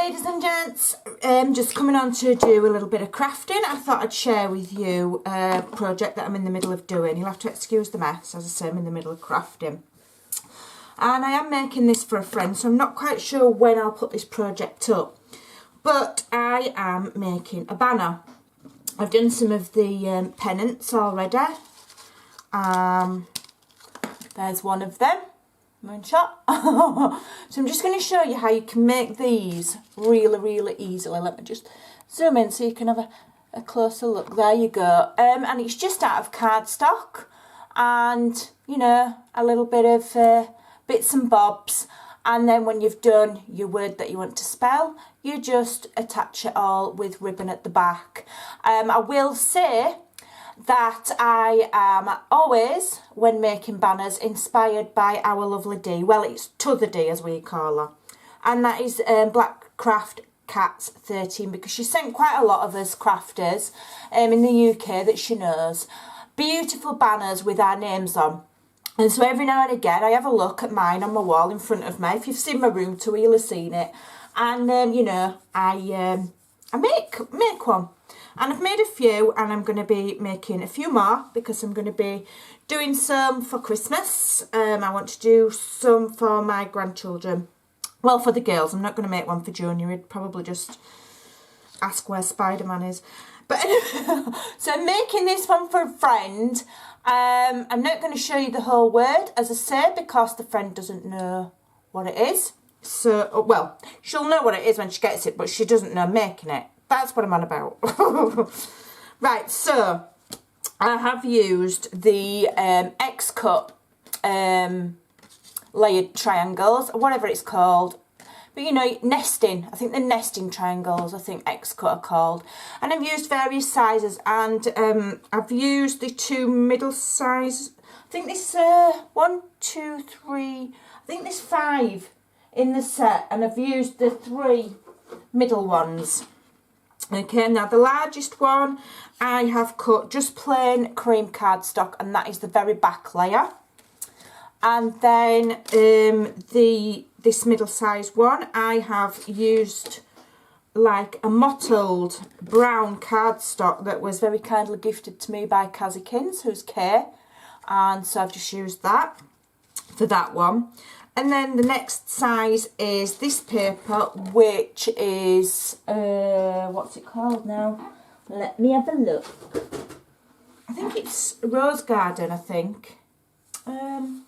ladies and gents, just coming on to do a little bit of crafting. I thought I'd share with you a project that I'm in the middle of doing. You'll have to excuse the mess, as I say, I'm in the middle of crafting. And I am making this for a friend, so I'm not quite sure when I'll put this project up. But I am making a banner. I've done some of the pennants already. There's one of them. Moonshot. So I'm just going to show you how you can make these really easily. Let me just zoom in so you can have a closer look. There you go. And it's just out of cardstock and, you know, a little bit of bits and bobs. And then when you've done your word that you want to spell, you just attach it all with ribbon at the back. I will say that I am always, when making banners, inspired by our lovely Dee. Well, it's T'other Dee, as we call her. And that is Black Craft Cats 13, because she sent quite a lot of us crafters in the UK that she knows beautiful banners with our names on. And so every now and again I have a look at mine on my wall in front of me. If you've seen my room tour, you'll have seen it. And you know, I make one. And I've made a few, and I'm going to be making a few more because I'm going to be doing some for Christmas. I want to do some for my grandchildren. Well, for the girls. I'm not going to make one for Junior. He'd probably just ask where Spider-Man is. But anyway, so I'm making this one for a friend. I'm not going to show you the whole word, as I say, because the friend doesn't know what it is. So, well, she'll know what it is when she gets it, but she doesn't know making it. That's what I'm on about. Right, so I have used the X-Cut layered triangles, whatever it's called. But you know, nesting. I think the nesting triangles, I think X-Cut are called. And I've used various sizes, and I've used the two middle size. I think there's 1, 2, 3. I think there's 5 in the set, and I've used the 3 middle ones. Okay, now the largest one I have cut just plain cream cardstock, and that is the very back layer. And then this middle size one I have used like a mottled brown cardstock that was very kindly gifted to me by Kazikins, who's Kay, and so I've just used that for that one. And then the next size is this paper, which is, what's it called now? Let me have a look. I think it's Rose Garden, I think. And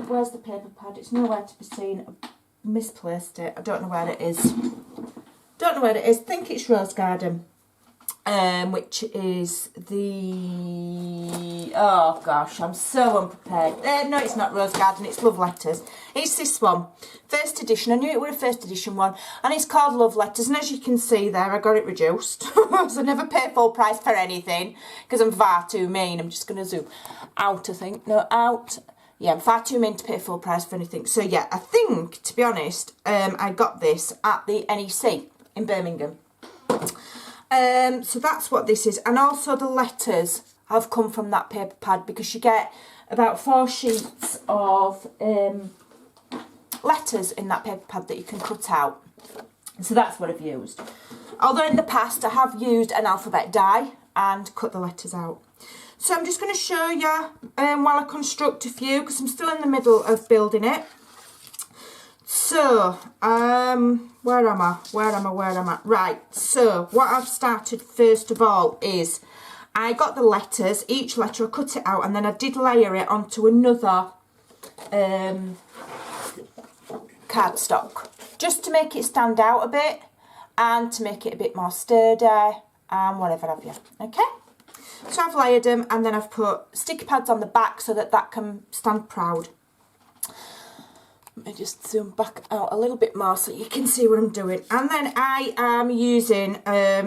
where's the paper pad? It's nowhere to be seen. I misplaced it. I don't know where it is. Don't know where it is. I think it's Rose Garden. Which is the, oh gosh, I'm so unprepared. No, it's not Rose Garden, it's Love Letters. It's this one, first edition. I knew it was a first edition one, and it's called Love Letters. And as you can see there, I got it reduced. So I never pay full price for anything because I'm far too mean. I'm just going to zoom out, I think. No, out. Yeah, I'm far too mean to pay full price for anything. So yeah, I think, to be honest, I got this at the NEC in Birmingham. So that's what this is, and also the letters have come from that paper pad, because you get about 4 sheets of letters in that paper pad that you can cut out. So that's what I've used. Although in the past I have used an alphabet die and cut the letters out. So I'm just going to show you while I construct a few, because I'm still in the middle of building it. So, where am I? Right, so what I've started first of all is I got the letters, each letter I cut it out, and then I did layer it onto another cardstock, just to make it stand out a bit and to make it a bit more sturdy and whatever have you, okay? So I've layered them, and then I've put sticky pads on the back so that that can stand proud. Let me just zoom back out a little bit more so you can see what I'm doing. And then I am using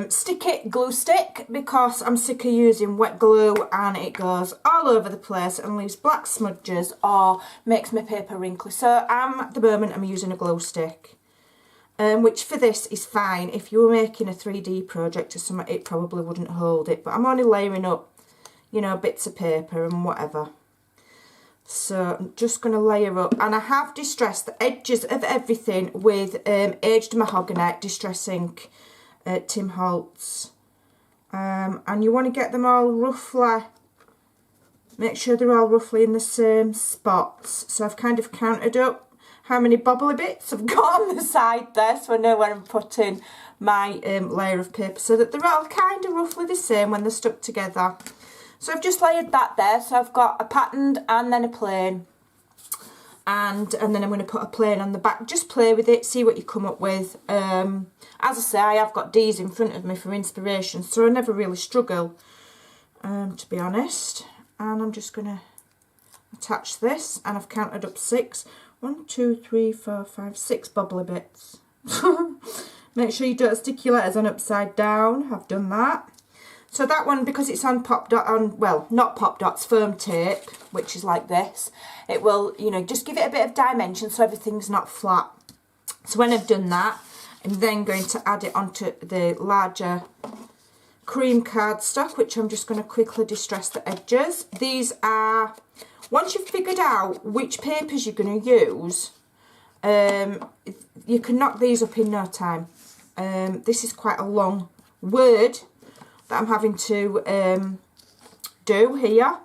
Stick It glue stick, because I'm sick of using wet glue and it goes all over the place and leaves black smudges or makes my paper wrinkly. So at the moment I'm using a glue stick, which for this is fine. If you were making a 3D project or something, it probably wouldn't hold it. But I'm only layering up, you know, bits of paper and whatever. So I'm just going to layer up, and I have distressed the edges of everything with aged mahogany distress ink, Tim Holtz. And you want to get them all roughly, make sure they're all roughly in the same spots. So I've kind of counted up how many bobbly bits I've got on the side there, so I know where I'm putting my layer of paper, so that they're all kind of roughly the same when they're stuck together. So I've just layered that there, so I've got a patterned and then a plain. And then I'm going to put a plain on the back. Just play with it, see what you come up with. As I say, I have got these in front of me for inspiration, so I never really struggle, to be honest. And I'm just going to attach this, and I've counted up 6. 1, 2, 3, 4, 5, 6 bobbly bits. Make sure you don't stick your letters on upside down. I've done that. So that one, because it's on pop dot, well, not pop dots, foam tape, which is like this, it will, you know, just give it a bit of dimension so everything's not flat. So when I've done that, I'm then going to add it onto the larger cream cardstock, which I'm just going to quickly distress the edges. These are, once you've figured out which papers you're going to use, you can knock these up in no time. This is quite a long word that I'm having to do here.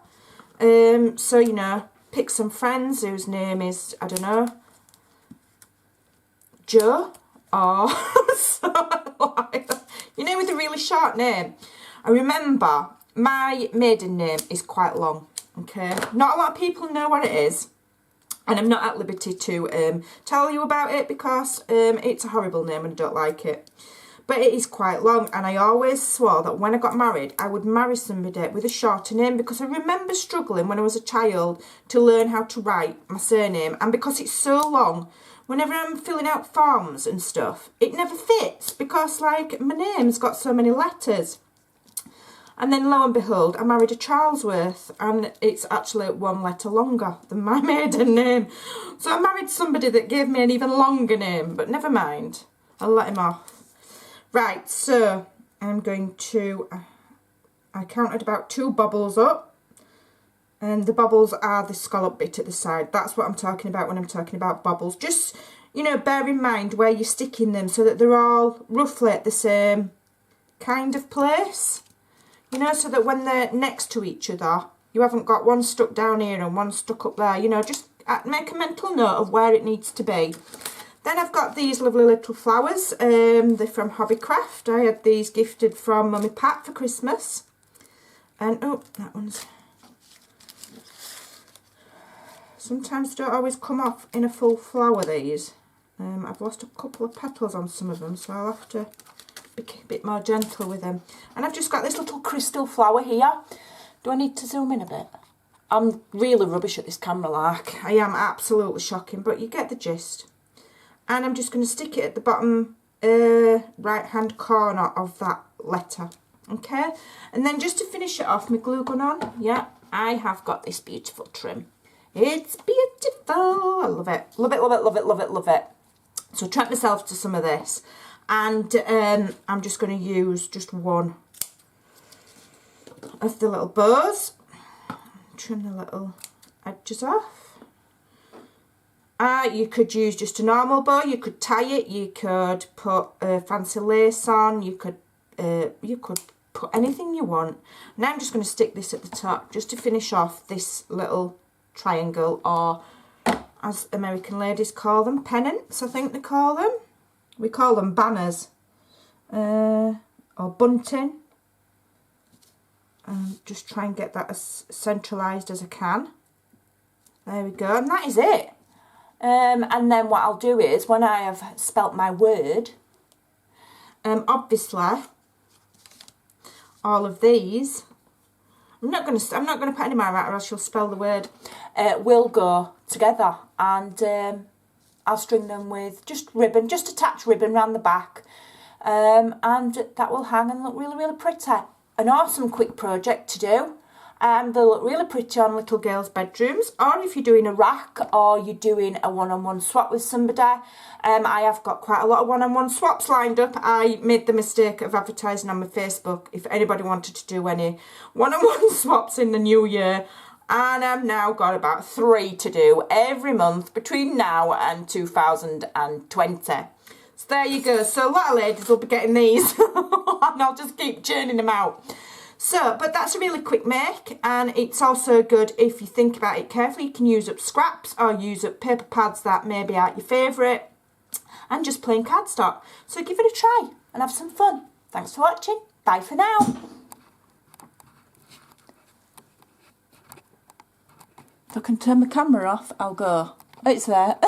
So, you know, pick some friends whose name is, I don't know, Joe, or you know, with a really short name. I remember my maiden name is quite long, okay? Not a lot of people know what it is, and I'm not at liberty to tell you about it because it's a horrible name and I don't like it. But it is quite long, and I always swore that when I got married, I would marry somebody with a shorter name, because I remember struggling when I was a child to learn how to write my surname, and because it's so long, whenever I'm filling out forms and stuff, it never fits, because, like, my name's got so many letters. And then, lo and behold, I married a Charlesworth, and it's actually 1 letter longer than my maiden name. So I married somebody that gave me an even longer name, but never mind, I'll let him off. Right, so I'm going to, I counted about 2 bobbles up, and the bobbles are the scallop bit at the side. That's what I'm talking about when I'm talking about bobbles. Just, you know, bear in mind where you're sticking them so that they're all roughly at the same kind of place. You know, so that when they're next to each other, you haven't got one stuck down here and one stuck up there. You know, just make a mental note of where it needs to be. Then I've got these lovely little flowers. They're from Hobbycraft. I had these gifted from Mummy Pat for Christmas. And, oh, that one's... Sometimes they don't always come off in a full flower, these. I've lost a couple of petals on some of them, so I'll have to be a bit more gentle with them. And I've just got this little crystal flower here. Do I need to zoom in a bit? I'm really rubbish at this camera, like. I am absolutely shocking, but you get the gist. And I'm just going to stick it at the bottom right hand corner of that letter, okay? And then just to finish it off, my glue gun on, yeah, I have got this beautiful trim. It's beautiful, I love it, love it, love it, love it, love it, love it. So I treat myself to some of this, and I'm just going to use just one of the little bows, trim the little edges off. You could use just a normal bow, you could tie it, you could put fancy lace on, you could put anything you want. Now I'm just going to stick this at the top just to finish off this little triangle, or as American ladies call them, pennants, I think they call them. We call them banners, or bunting. Just try and get that as centralised as I can. There we go, and that is it. And then what I'll do is, when I have spelt my word, obviously all of these, I'm not going to put any more out, or else you'll spell the word, will go together, and I'll string them with just ribbon, just attach ribbon around the back, and that will hang and look really, really pretty. An awesome quick project to do. They'll look really pretty on little girls' bedrooms, or if you're doing a rack or you're doing a one-on-one swap with somebody. I have got quite a lot of one-on-one swaps lined up. I made the mistake of advertising on my Facebook if anybody wanted to do any one-on-one swaps in the new year. and I've now got about 3 to do every month between now and 2020. So there you go. So a lot of ladies will be getting these and I'll just keep churning them out. So, but that's a really quick make, and it's also good if you think about it carefully. You can use up scraps or use up paper pads that maybe aren't your favourite, and just plain cardstock. So give it a try and have some fun. Thanks for watching. Bye for now. If I can turn my camera off, I'll go. It's there.